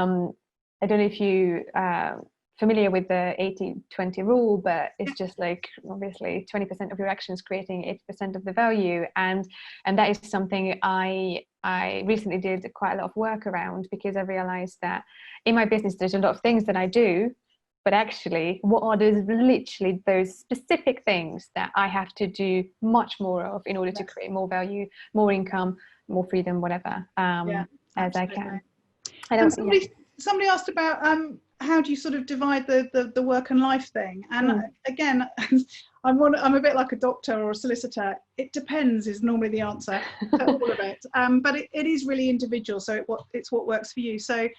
don't know if you familiar with the 80-20 rule, but it's just like, obviously 20% of your actions creating 80% of the value, and that is something I recently did quite a lot of work around, because I realized that in my business there's a lot of things that I do, but actually what are literally those specific things that I have to do much more of in order to create more value, more income, more freedom, whatever, as I can. Somebody asked about how do you sort of divide the work and life thing, and again, I'm a bit like a doctor or a solicitor. It depends is normally the answer to all of it, but it is really individual, so it's what works for you. So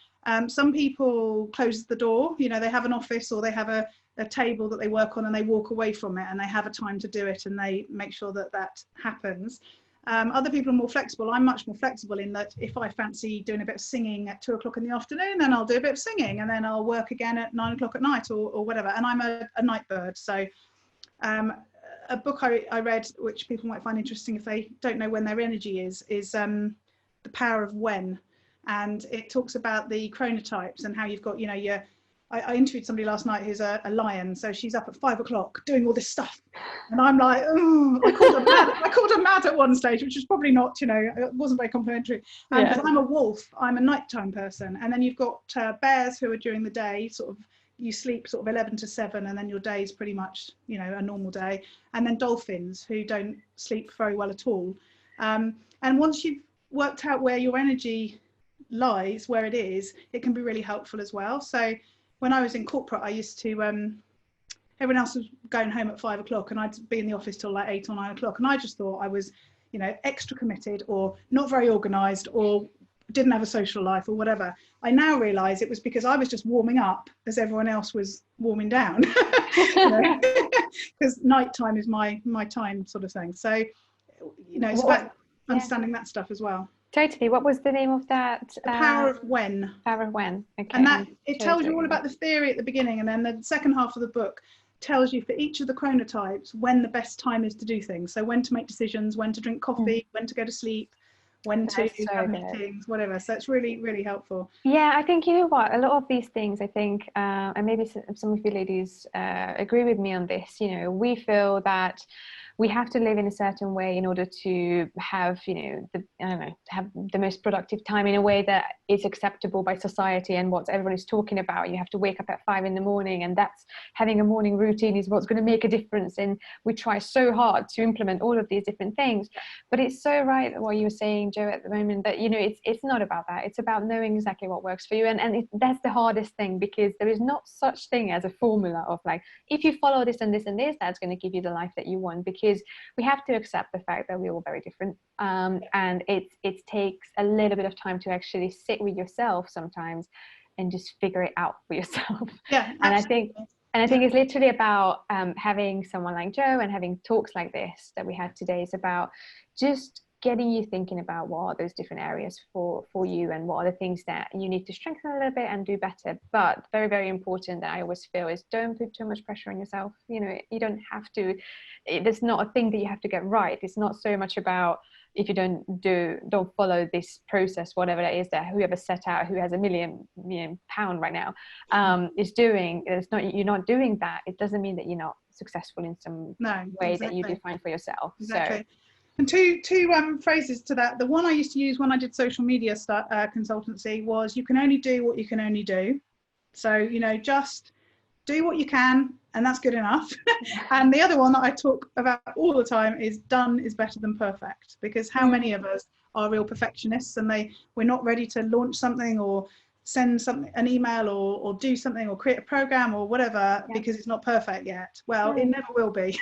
some people close the door, you know, they have an office, or they have a table that they work on, and they walk away from it, and they have a time to do it, and they make sure that happens. Other people are more flexible. I'm much more flexible in that if I fancy doing a bit of singing at 2 o'clock in the afternoon, then I'll do a bit of singing, and then I'll work again at 9 o'clock at night, or whatever. And I'm a night bird. So a book I read, which people might find interesting if they don't know when their energy is The Power of When. And it talks about the chronotypes, and how you've got, you know, I interviewed somebody last night who's a lion, so she's up at 5 o'clock doing all this stuff, and I'm like, oh, I called her mad at one stage, which is probably not, it wasn't very complimentary. Because I'm a wolf, I'm a nighttime person, and then you've got bears who are during the day, sort of, you sleep sort of 11 to 7, and then your day is pretty much, a normal day, and then dolphins who don't sleep very well at all. And once you've worked out where your energy lies, where it is, it can be really helpful as well. So when I was in corporate, I used to, everyone else was going home at 5 o'clock and I'd be in the office till like 8 or 9 o'clock. And I just thought I was, extra committed or not very organized or didn't have a social life or whatever. I now realize it was because I was just warming up as everyone else was warming down, because nighttime is my time, sort of thing. So, it's about understanding that stuff as well. Totally. What was the name of that? The Power of When. Power of When. Okay. And that it tells you all about the theory at the beginning, and then the second half of the book tells you for each of the chronotypes when the best time is to do things. So when to make decisions, when to drink coffee, when to go to sleep, when to have meetings, whatever. So it's really, really helpful. Yeah, I think, you know what, a lot of these things, I think, and maybe some of you ladies agree with me on this, we feel that we have to live in a certain way in order to have, have the most productive time in a way that is acceptable by society and what everyone is talking about. You have to wake up at 5 in the morning, and that's having a morning routine is what's going to make a difference. And we try so hard to implement all of these different things. But it's so right what you were saying, Jo, at the moment, that, it's not about that. It's about knowing exactly what works for you. And that's the hardest thing, because there is not such thing as a formula of like, if you follow this and this and this, that's going to give you the life that you want. Because we have to accept the fact that we're all very different, and it takes a little bit of time to actually sit with yourself sometimes and just figure it out for yourself. Yeah, and I think it's literally about having someone like Jo and having talks like this that we had today is about just getting you thinking about what are those different areas for you, and what are the things that you need to strengthen a little bit and do better. But very, very important that I always feel is don't put too much pressure on yourself. You don't have to, there's not a thing that you have to get right. It's not so much about if you don't follow this process, whatever that is that whoever set out, who has £1 million pound right now is doing. It's not, you're not doing that. It doesn't mean that you're not successful in some way that you define for yourself. Exactly. So. And two phrases to that. The one I used to use when I did social media consultancy was, you can only do what you can only do. So, just do what you can, and that's good enough. And the other one that I talk about all the time is done is better than perfect, because how many of us are real perfectionists, and we're not ready to launch something or send an email or do something or create a program or whatever because it's not perfect yet. Well, it never will be.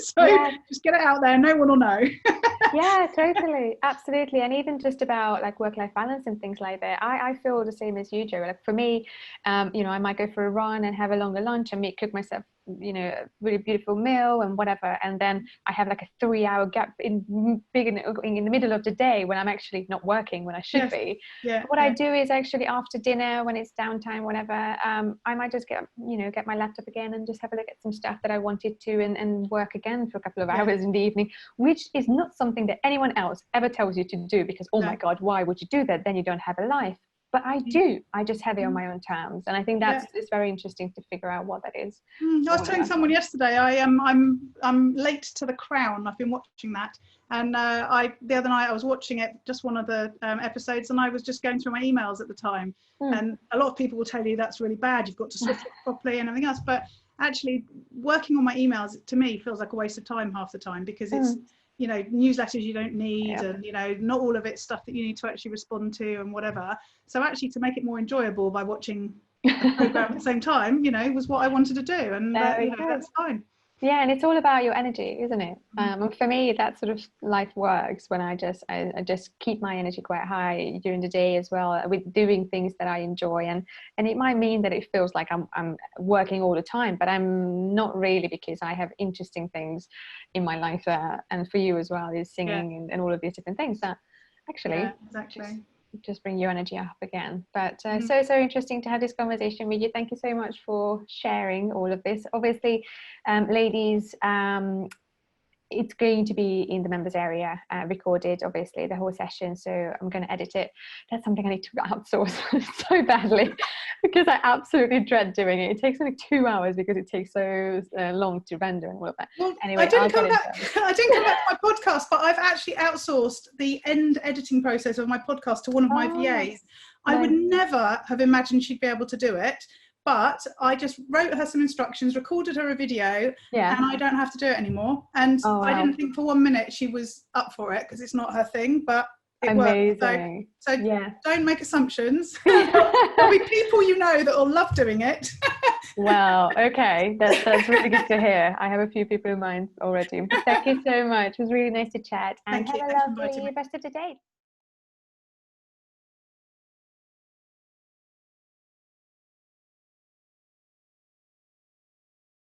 So just get it out there, no one will know. Yeah, totally, absolutely. And even just about like work-life balance and things like that, I feel the same as you, Jo. Like for me, I might go for a run and have a longer lunch and cook myself a really beautiful meal and whatever, and then I have like a 3-hour gap in the middle of the day when I'm actually not working when I should be. What I do is actually after dinner, when it's downtime, whatever, I might just get my laptop again and just have a look at some stuff that I wanted to and work again for a couple of hours in the evening, which is not something that anyone else ever tells you to do, because oh my god, why would you do that? Then you don't have a life. But I do. I just have it on my own terms, and I think it's very interesting to figure out what that is. I was telling someone yesterday, I'm late to The Crown. I've been watching that, and the other night I was watching it, just one of the episodes, and I was just going through my emails at the time. And a lot of people will tell you that's really bad. You've got to switch it properly and everything else. But actually, working on my emails to me feels like a waste of time half the time, because it's newsletters you don't need, and not all of it's stuff that you need to actually respond to and whatever. So actually, to make it more enjoyable by watching a program at the same time, was what I wanted to do, and that's fine. Yeah, and it's all about your energy, isn't it? And for me, that sort of life works when I just keep my energy quite high during the day as well, with doing things that I enjoy. And it might mean that it feels like I'm working all the time, but I'm not really, because I have interesting things in my life. And for you as well, is singing and all of these different things that actually just bring your energy up again. But so interesting to have this conversation with you. Thank you so much for sharing all of this. Obviously, ladies, it's going to be in the members area, recorded, obviously, the whole session. So I'm going to edit it. That's something I need to outsource so badly, because I absolutely dread doing it. It takes only 2 hours because it takes so long to render and all of that. Well, Anyway, I didn't come back to my podcast, but I've actually outsourced the end editing process of my podcast to one of my VAs. I would never have imagined she'd be able to do it, but I just wrote her some instructions, recorded her a video, and I don't have to do it anymore. And I didn't think for 1 minute she was up for it, because it's not her thing, but it worked. So don't make assumptions. There'll be people you know that will love doing it. Wow, okay, that's really good to hear. I have a few people in mind already. Thank you so much. It was really nice to chat, and have a lovely rest of the day.